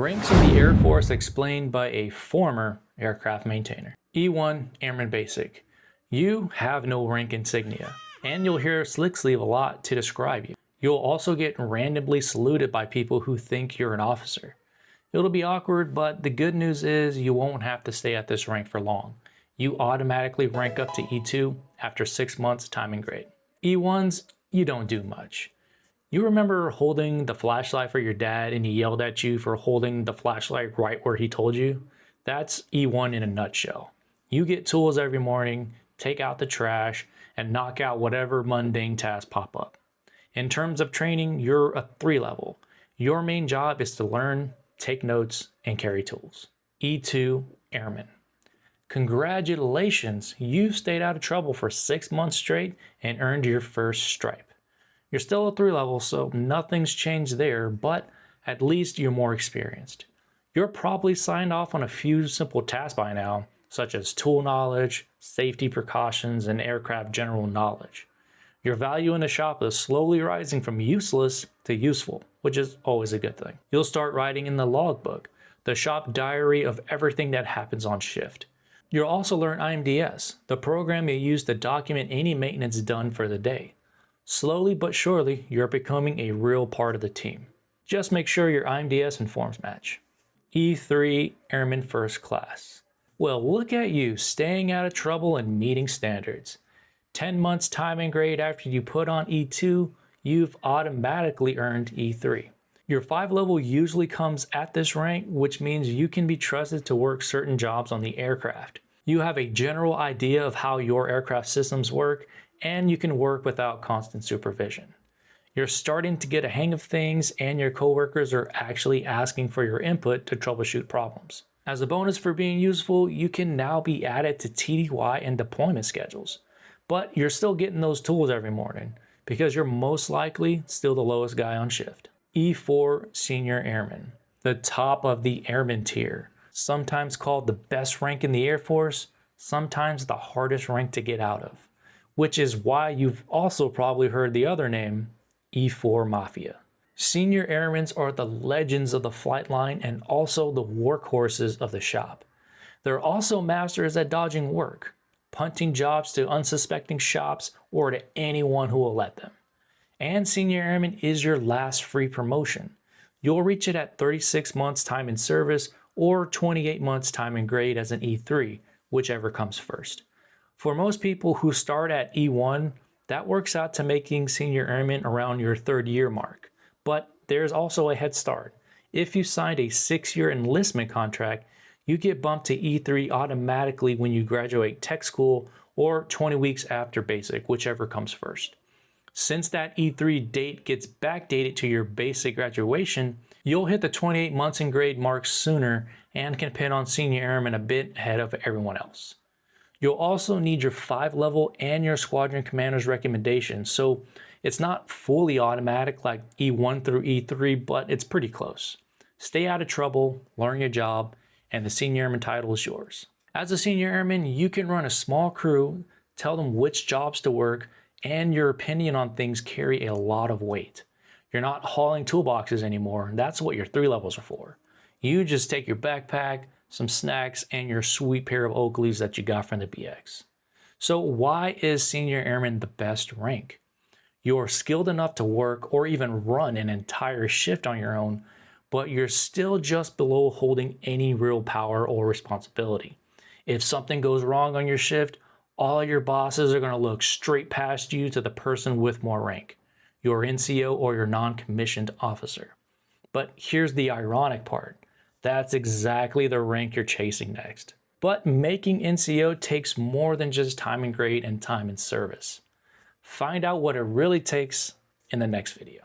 Ranks of the Air Force explained by a former aircraft maintainer. E1 Airman Basic. You have no rank insignia, and you'll hear slick sleeve a lot to describe you. You'll also get randomly saluted by people who think you're an officer. It'll be awkward, but the good news is you won't have to stay at this rank for long. You automatically rank up to E2 after 6 months time and grade. E1s, you don't do much. You remember holding the flashlight for your dad and he yelled at you for holding the flashlight right where he told you? That's E1 in a nutshell. You get tools every morning, take out the trash, and knock out whatever mundane tasks pop up. In terms of training, you're a 3 level. Your main job is to learn, take notes, and carry tools. E2 Airman. Congratulations, you've stayed out of trouble for 6 months straight and earned your first stripe. You're still a 3 level, so nothing's changed there, but at least you're more experienced. You're probably signed off on a few simple tasks by now, such as tool knowledge, safety precautions, and aircraft general knowledge. Your value in the shop is slowly rising from useless to useful, which is always a good thing. You'll start writing in the logbook, the shop diary of everything that happens on shift. You'll also learn IMDS, the program you use to document any maintenance done for the day. Slowly but surely, you're becoming a real part of the team. Just make sure your IMDS and forms match. E3 Airman First Class. Well, look at you, staying out of trouble and meeting standards. 10 months time and grade after you put on E2, you've automatically earned E3. Your 5 level usually comes at this rank, which means you can be trusted to work certain jobs on the aircraft. You have a general idea of how your aircraft systems work, and you can work without constant supervision. You're starting to get a hang of things, and your coworkers are actually asking for your input to troubleshoot problems. As a bonus for being useful, you can now be added to TDY and deployment schedules. But you're still getting those tools every morning because you're most likely still the lowest guy on shift. E4 Senior Airman, the top of the airman tier, sometimes called the best rank in the Air Force, sometimes the hardest rank to get out of, which is why you've also probably heard the other name, E4 Mafia. Senior Airmen are the legends of the flight line and also the workhorses of the shop. They're also masters at dodging work, punting jobs to unsuspecting shops or to anyone who will let them. And Senior Airman is your last free promotion. You'll reach it at 36 months time in service or 28 months time in grade as an E3, whichever comes first. For most people who start at E1, that works out to making Senior Airman around your 3rd year mark. But there's also a head start. If you signed a 6-year enlistment contract, you get bumped to E3 automatically when you graduate tech school or 20 weeks after basic, whichever comes first. Since that E3 date gets backdated to your basic graduation, you'll hit the 28 months in grade mark sooner and can pin on Senior Airman a bit ahead of everyone else. You'll also need your 5 level and your squadron commander's recommendation, so it's not fully automatic like E1 through E3, but it's pretty close. Stay out of trouble, learn your job, and the Senior Airman title is yours. As a Senior Airman, you can run a small crew, tell them which jobs to work, and your opinion on things carry a lot of weight. You're not hauling toolboxes anymore. That's what your 3 levels are for. You just take your backpack, some snacks, and your sweet pair of Oakleys that you got from the BX. So why is Senior Airman the best rank? You're skilled enough to work or even run an entire shift on your own, but you're still just below holding any real power or responsibility. If something goes wrong on your shift, all your bosses are going to look straight past you to the person with more rank, your NCO or your non-commissioned officer. But here's the ironic part. That's exactly the rank you're chasing next. But making NCO takes more than just time and grade and time in service. Find out what it really takes in the next video.